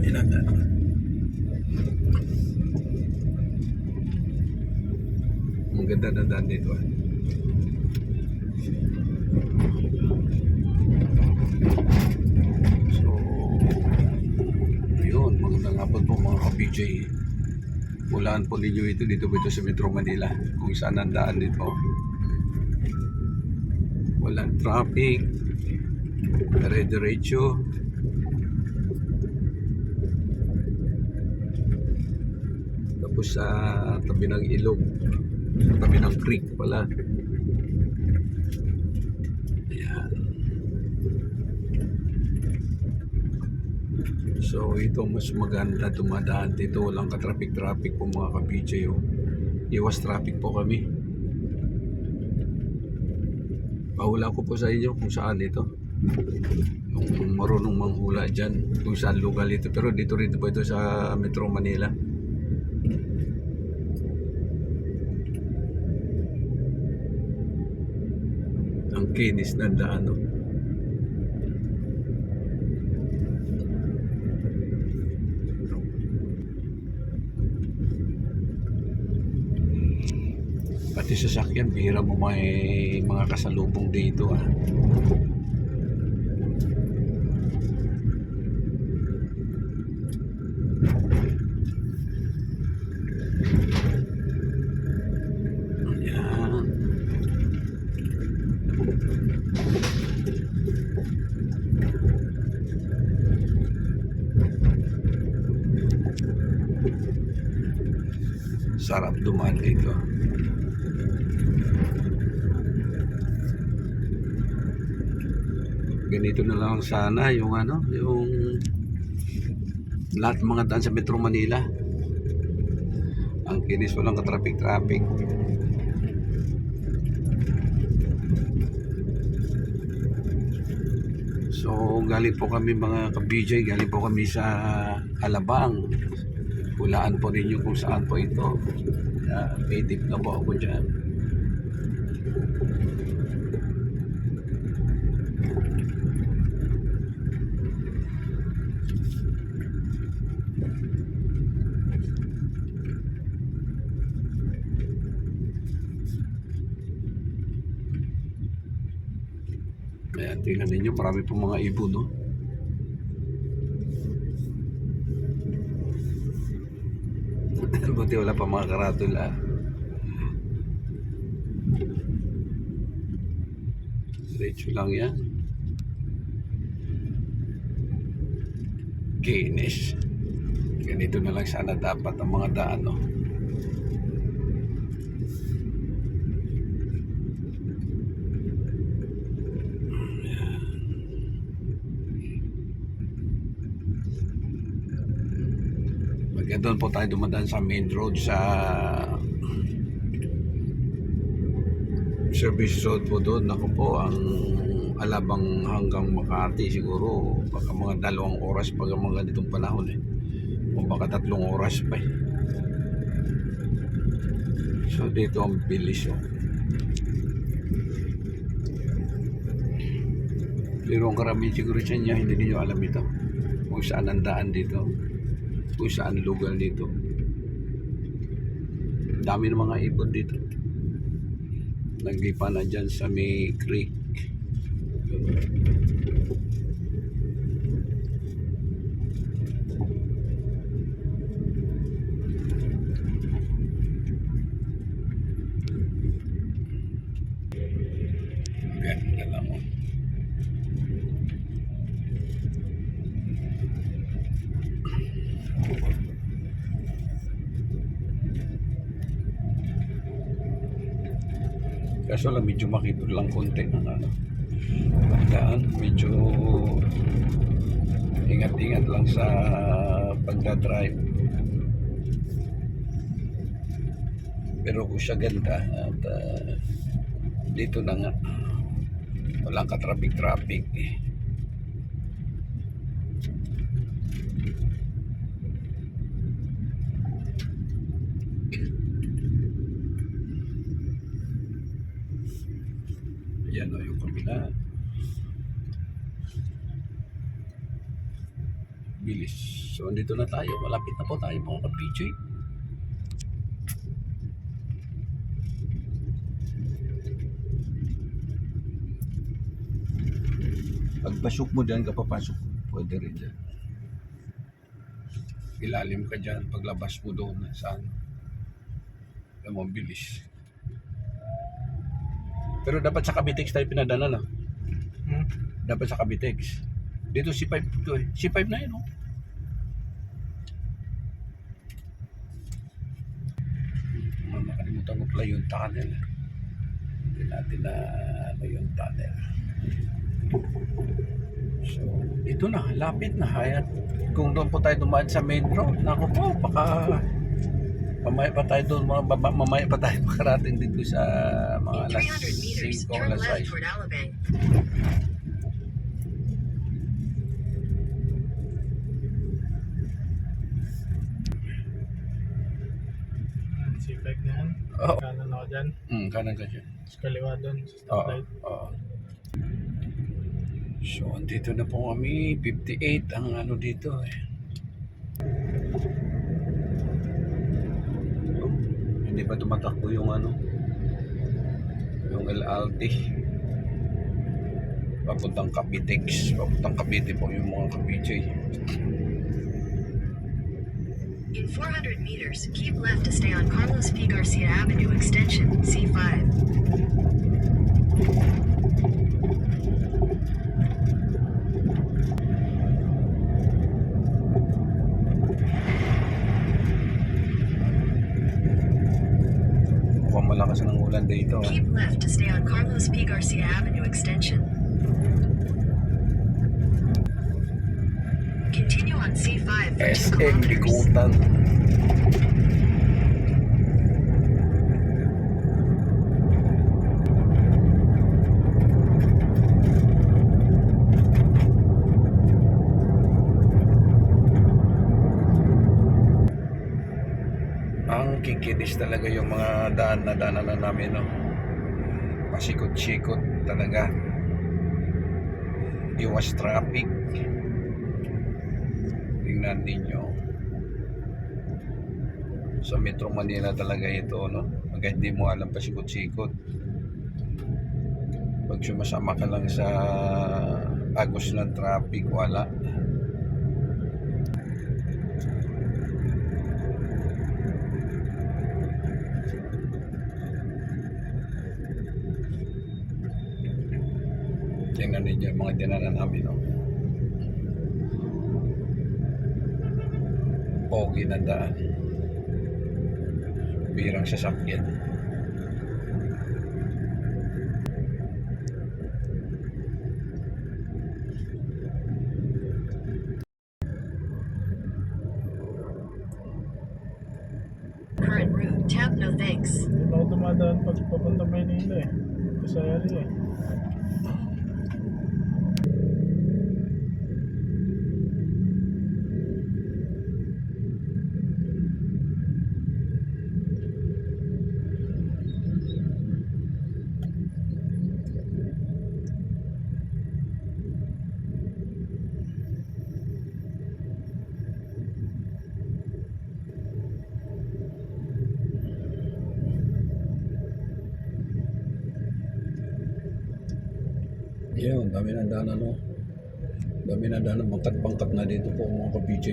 Inaga. Maganda na daan dito. So, yun. Magandang hapon po mga ka-PJ. Pulaan po ninyo ito dito sa Metro Manila. Kung saan ang daan dito. Walang traffic. Dire-diretso. Tapos sa tabi ng ilog, tabi ng creek pala. Ayan. So ito mas maganda dumadaan dito, walang ka-traffic po mga ka-PJ. Iwas traffic po kami. Pahula ko po sa inyo kung saan ito, yung marunong manghula dyan kung saan lugar ito, pero dito rin po ito sa Metro Manila. Ang kinis ng daan, no? Pati sasakyan, bihira mo may mga kasalubong dito, ah. Ayan. Sarap dumaan dito. Ganito na lang sana yung yung lahat mga daan sa Metro Manila. Ang kinis, walang ka-traffic. So galing po kami mga ka-BJ, galing po kami sa Alabang. Hulaan po ninyo kung saan po ito. May tip na po ako dyan. Ayan, tingnan ninyo, marami pong mga ibon, no? Buti wala pa mga karatula. Diretso lang yan. Kinis. Ganito na lang sana dapat ang mga daan, no? Doon po tayo dumadaan sa main road, sa service road po doon. Ako po, ang Alabang hanggang Makati siguro baka mga 2 oras pag mga ganitong panahon, o baka 3 oras pa. So dito ang bilis, pero ang karamihan siguro sa inyo hindi niyo alam ito kung saan ang daan dito, kung saan lugar dito. Dami ng mga ibon dito, naglipa na dyan sa may creek. Ganda lang, kaso lang medyo makipot lang konti ng daan. Medyo ingat-ingat lang sa pagdadrive, pero kung siya ganda at dito na nga walang ka-traffic. Yan yung kabila. bilis. So, andito na tayo. Malapit na po tayo mga ka-PJ. Pagpasok mo dyan, kapapasok, pwede rin dyan. Ilalim ka dyan, paglabas mo doon sa ano. Alam mo, bilis. Pero dapat sa Cavitex tayo pinadala na. Dapat sa Cavitex. Dito C5 to eh. C5 na yun, oh. Nakalimutan ko pala yung tunnel. Hindi natin na ano yung tunnel. So, ito na, lapit na. Hayat. Kung doon po tayo dumaan sa main road, naku po, baka mamaya pa tayo doon, mamaya pa tayo makarating dito sa mga alas 5 o alas 6. C5 na yan. Oo. Kanan ako dyan. Kanan ka dyan. Sa kaliwa doon. Sa Oo. stoplight. Oo. So, andito na po kami. 58 ang ano dito eh. Hindi pa tumatakbo yung ano, yung LRT. Papuntang Cavitex. Papuntang Cavite po yung mga ka-PJ. In 400 meters, keep left to stay on Carlos P. Garcia Avenue Extension, C5. Mukhang malakas ng ulan dito. Keep left to stay on Carlos P. Garcia Avenue Extension. Continue on C5 for 2 SM kilometers. Likutan. Ang kikinis talaga yung mga daan na daanan namin, no? Pasikot-sikot talaga. Iwas traffic. Tingnan ninyo. Sa Metro Manila talaga ito, no? Pagka hindi mo alam, pasikot-sikot. Pag sumasama ka lang sa agos ng traffic, wala. Tingnan ninyo yung mga dinanan namin, no? Pogi na daan. Birang sasakyan. Current route, tap no thanks. Hindi ako dumadaan pag papunta Maynila eh. Sa area eh. Yun, dami ng daan, ano? Dami ng daan, bangkat-bangkat na dito po mga ka-PJ.